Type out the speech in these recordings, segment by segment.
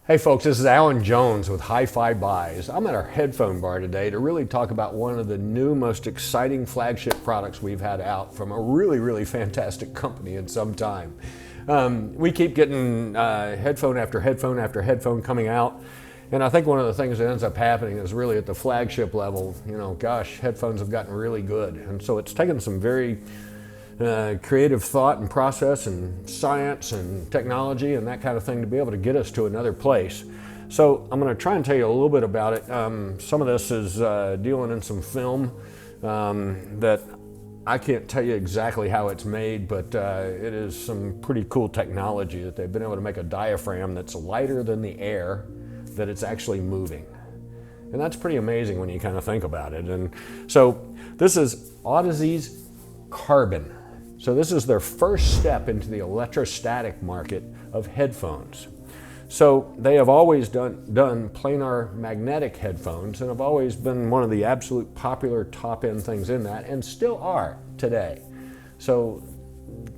Hey folks, this is Alan Jones with HiFi Buys. I'm at our headphone bar today to really talk about one of the new, most exciting flagship products we've had out from a really fantastic company in some time. We keep getting headphone after headphone after headphone coming out, and I think one of the things that ends up happening is really at the flagship level, gosh, headphones have gotten really good. And so it's taken some very creative thought and process and science and technology and that kind of thing to be able to get us to another place. So I'm going to try and tell you a little bit about it. Some of this is dealing in some film that I can't tell you exactly how it's made, but it is some pretty cool technology that they've been able to make a diaphragm that's lighter than the air that it's actually moving. And that's pretty amazing when you kind of think about it. And so this is Audeze CRBN. So this is their first step into the electrostatic market of headphones. So they have always done planar magnetic headphones and have always been one of the absolute popular top-end things in that, and still are today. So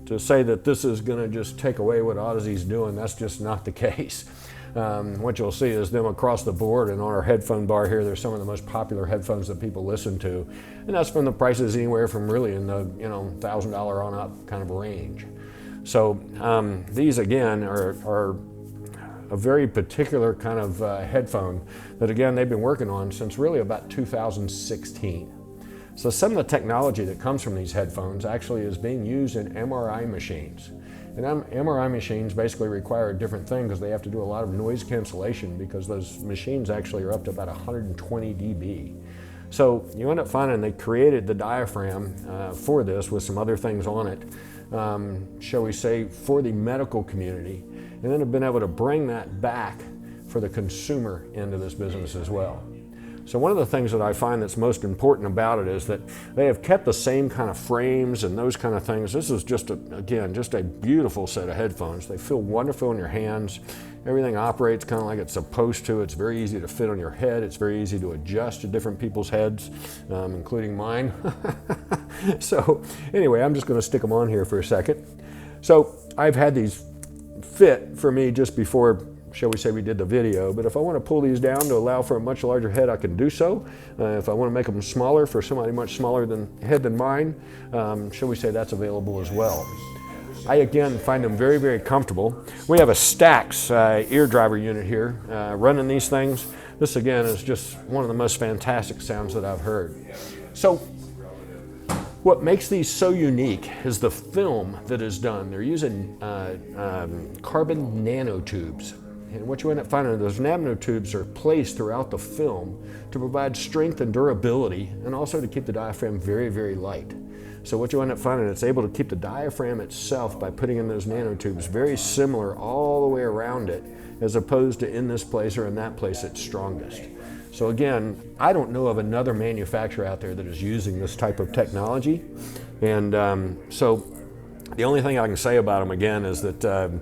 to say that this is going to just take away what Audeze's doing, that's just not the case. What you'll see is them across the board, and on our headphone bar here, there's some of the most popular headphones that people listen to, and that's from the prices anywhere from really in the $1,000 on up kind of range. So these again are a very particular kind of headphone that again they've been working on since really about 2016. So some of the technology that comes from these headphones actually is being used in MRI machines. And MRI machines basically require a different thing because they have to do a lot of noise cancellation because those machines actually are up to about 120 dB. So you end up finding they created the diaphragm for this with some other things on it, shall we say, for the medical community, and then have been able to bring that back for the consumer end of this business as well. So one of the things that I find that's most important about it is that they have kept the same kind of frames and those kind of things. This is just, again, just a beautiful set of headphones. They feel wonderful in your hands. Everything operates kind of like it's supposed to. It's very easy to fit on your head. It's very easy to adjust to different people's heads, including mine. So anyway, I'm just going to stick them on here for a second. So I've had these fit for me just before, shall we say, we did the video, but if I want to pull these down to allow for a much larger head, I can do so. If I want to make them smaller for somebody much smaller than mine, shall we say, that's available as well. I again find them very comfortable. We have a Stax ear driver unit here running these things. This again is just one of the most fantastic sounds that I've heard. So what makes these so unique is the film that is done. They're using carbon nanotubes. And what you end up finding, those nanotubes are placed throughout the film to provide strength and durability, and also to keep the diaphragm very light. So what you end up finding, it's able to keep the diaphragm itself by putting in those nanotubes very similar all the way around it, as opposed to in this place or in that place it's strongest. So again, I don't know of another manufacturer out there that is using this type of technology. And so the only thing I can say about them again is that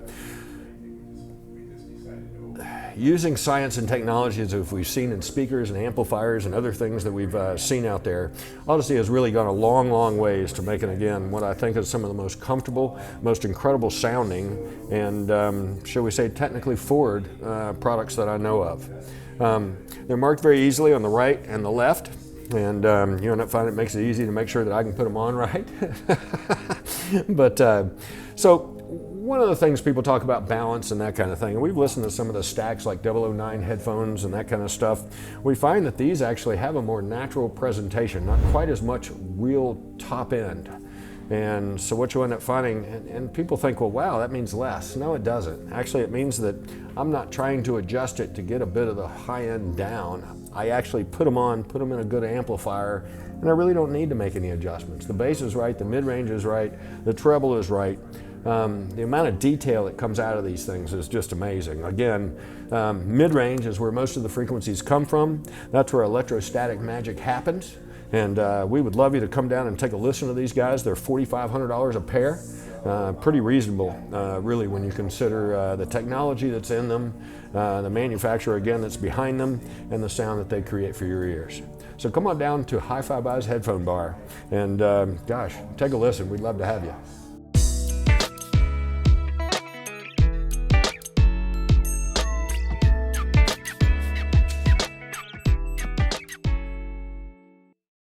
using science and technology as we've seen in speakers and amplifiers and other things that we've seen out there, Audeze has really gone a long ways to making, again, what I think is some of the most comfortable, most incredible sounding, and shall we say technically forward products that I know of. They're marked very easily on the right and the left, and you end up finding it makes it easy to make sure that I can put them on right. But so one of the things people talk about balance and that kind of thing, and we've listened to some of the Stax like 009 headphones and that kind of stuff. We find that these actually have a more natural presentation, not quite as much real top end. And so what you end up finding, and people think, well, wow, that means less. No, it doesn't. Actually, it means that I'm not trying to adjust it to get a bit of the high end down. I actually put them in a good amplifier, and I really don't need to make any adjustments. The bass is right, the mid-range is right, the treble is right. The amount of detail that comes out of these things is just amazing. Again, mid-range is where most of the frequencies come from. That's where electrostatic magic happens. And we would love you to come down and take a listen to these guys. They're $4,500 a pair. Pretty reasonable, really, when you consider the technology that's in them, the manufacturer, again, that's behind them, and the sound that they create for your ears. So come on down to HiFi Buys Headphone Bar, and gosh, take a listen. We'd love to have you.